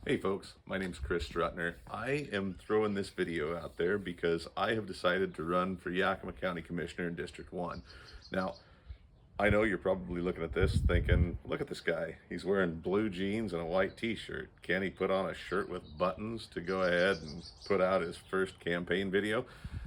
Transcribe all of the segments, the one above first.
Hey folks, my name's Chris Strutner. I am throwing this video out there because I have decided to run for Yakima County Commissioner in District 1. Now, I know you're probably looking at this thinking, look at this guy. He's wearing blue jeans and a white t-shirt. Can he put on a shirt with buttons to go ahead and put out his first campaign video?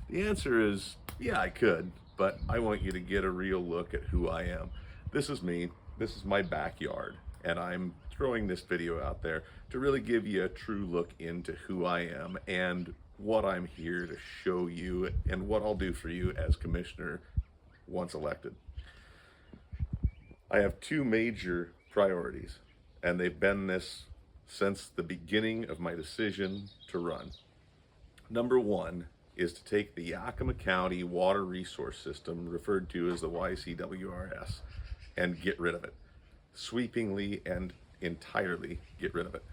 The answer is, yeah, I could, but I want you to get a real look at who I am. This is me. This is my backyard, and I'm throwing this video out there to really give you a true look into who I am and what I'm here to show you and what I'll do for you as commissioner once elected. I have two major priorities, and they've been this since the beginning of my decision to run. Number one is to take the Yakima County water resource system, referred to as the YCWRS, and get rid of it. Sweepingly and entirely get rid of it.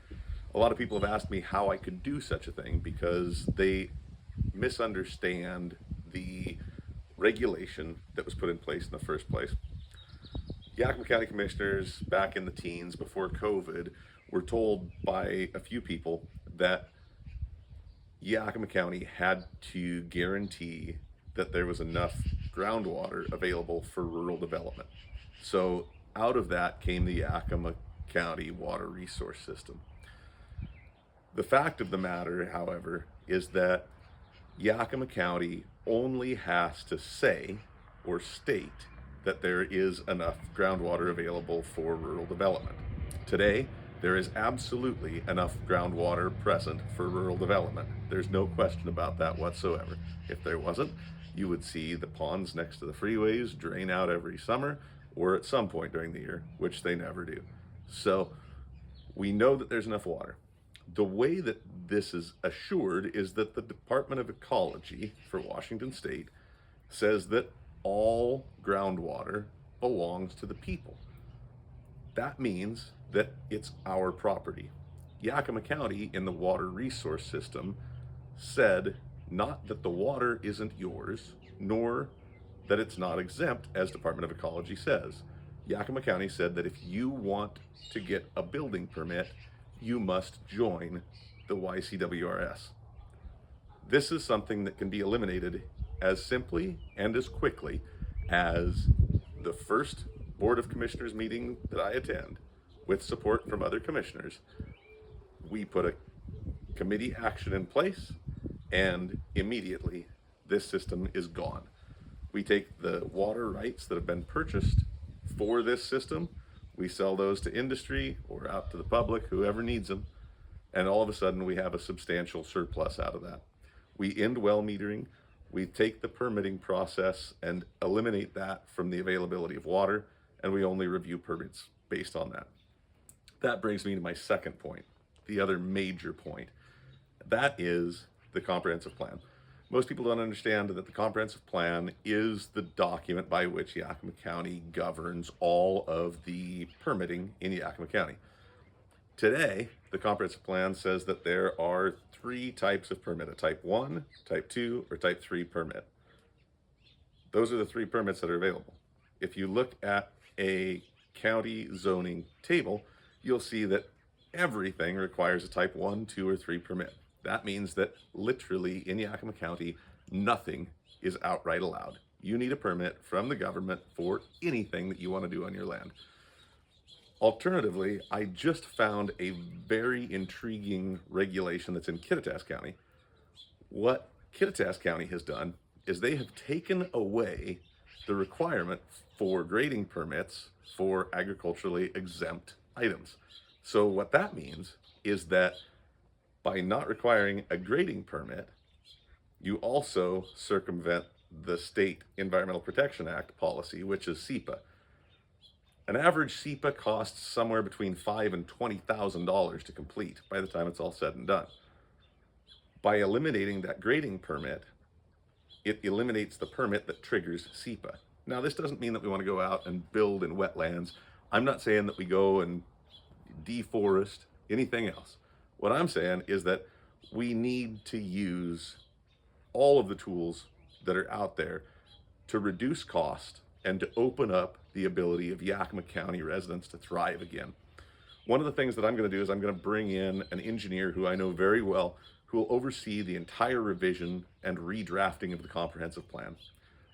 A lot of people have asked me how I could do such a thing because they misunderstand the regulation that was put in place in the first place. Yakima County commissioners back in the teens before COVID were told by a few people that Yakima County had to guarantee that there was enough groundwater available for rural development. So out of that came the Yakima County water resource system. The fact of the matter, however, is that Yakima County only has to say or state that there is enough groundwater available for rural development. Today, there is absolutely enough groundwater present for rural development. There's no question about that whatsoever. If there wasn't, you would see the ponds next to the freeways drain out every summer or at some point during the year, which they never do. So we know that there's enough water. The way that this is assured is that the Department of Ecology for Washington State says that all groundwater belongs to the people. That means that it's our property. Yakima County in the water resource system said not that the water isn't yours, nor that it's not exempt, as Department of Ecology says. Yakima County said that if you want to get a building permit, you must join the YCWRS. This is something that can be eliminated as simply and as quickly as the first Board of Commissioners meeting that I attend, with support from other commissioners. We put a committee action in place, and immediately this system is gone. We take the water rights that have been purchased for this system, we sell those to industry or out to the public, whoever needs them, and all of a sudden we have a substantial surplus out of that. We end well metering, we take the permitting process and eliminate that from the availability of water, and we only review permits based on that. That brings me to my second point, the other major point. That is the comprehensive plan. Most people don't understand that the comprehensive plan is the document by which Yakima County governs all of the permitting in Yakima County. Today, the comprehensive plan says that there are three types of permit: a type 1, type 2, or type 3 permit. Those are the three permits that are available. If you look at a county zoning table, you'll see that everything requires a type 1, 2, or 3 permit. That means that literally in Yakima County, nothing is outright allowed. You need a permit from the government for anything that you want to do on your land. Alternatively, I just found a very intriguing regulation that's in Kittitas County. What Kittitas County has done is they have taken away the requirement for grading permits for agriculturally exempt items. So what that means is that by not requiring a grading permit, you also circumvent the State Environmental Protection Act policy, which is SEPA. An average SEPA costs somewhere between $5,000 and $20,000 to complete by the time it's all said and done. By eliminating that grading permit, it eliminates the permit that triggers SEPA. Now, this doesn't mean that we want to go out and build in wetlands. I'm not saying that we go and deforest anything else. What I'm saying is that we need to use all of the tools that are out there to reduce cost and to open up the ability of Yakima County residents to thrive again. One of the things that I'm going to do is I'm going to bring in an engineer who I know very well, who will oversee the entire revision and redrafting of the comprehensive plan.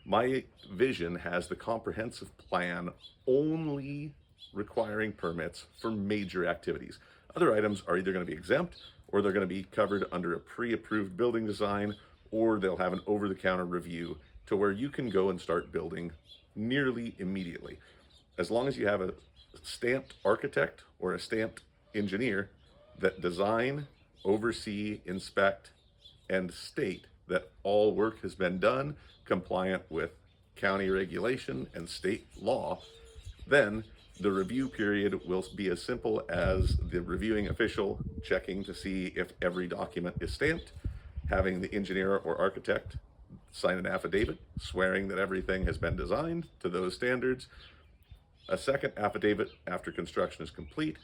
My vision has the comprehensive plan only requiring permits for major activities. Other items are either going to be exempt, or they're going to be covered under a pre-approved building design, or they'll have an over-the-counter review to where you can go and start building nearly immediately. As long as you have a stamped architect or a stamped engineer that design, oversee, inspect, and state that all work has been done compliant with county regulation and state law, then the review period will be as simple as the reviewing official checking to see if every document is stamped, having the engineer or architect sign an affidavit swearing that everything has been designed to those standards, a second affidavit after construction is complete,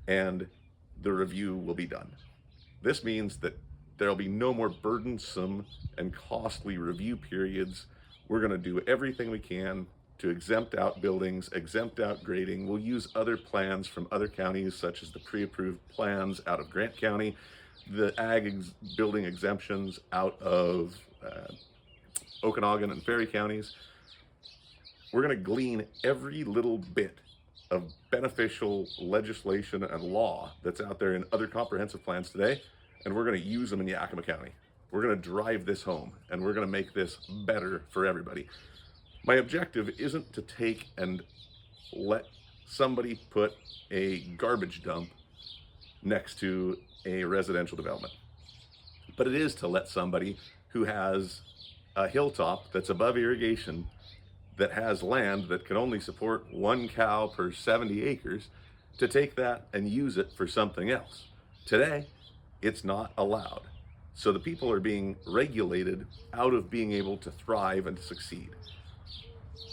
and the review will be done. This means that there'll be no more burdensome and costly review periods. We're going to do everything we can to exempt out buildings, exempt out grading. We'll use other plans from other counties, such as the pre-approved plans out of Grant County, the building exemptions out of Okanagan and Ferry counties. We're going to glean every little bit of beneficial legislation and law that's out there in other comprehensive plans today, and we're going to use them in Yakima County. We're going to drive this home, and we're going to make this better for everybody. My objective isn't to take and let somebody put a garbage dump next to a residential development, but it is to let somebody who has a hilltop that's above irrigation, that has land that can only support 1 cow per 70 acres, to take that and use it for something else. Today, it's not allowed. So the people are being regulated out of being able to thrive and to succeed.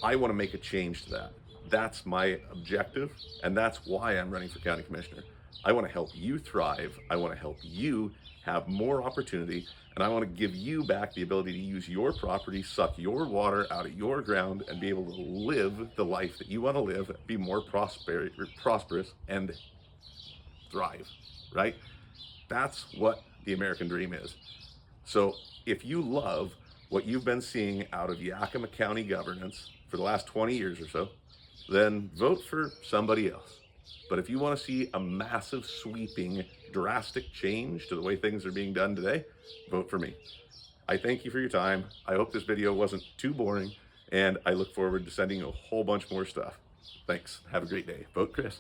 I want to make a change to that. That's my objective, and that's why I'm running for county commissioner. I want to help you thrive. I want to help you have more opportunity, and I want to give you back the ability to use your property, suck your water out of your ground, and be able to live the life that you want to live, be more prosperous, and thrive, right? That's what the American dream is. So if you love what you've been seeing out of Yakima County governance for the last 20 years or so, then vote for somebody else. But if you want to see a massive, sweeping, drastic change to the way things are being done today, vote for me. I thank you for your time. I hope this video wasn't too boring, and I look forward to sending you a whole bunch more stuff. Thanks. Have a great day. Vote Chris.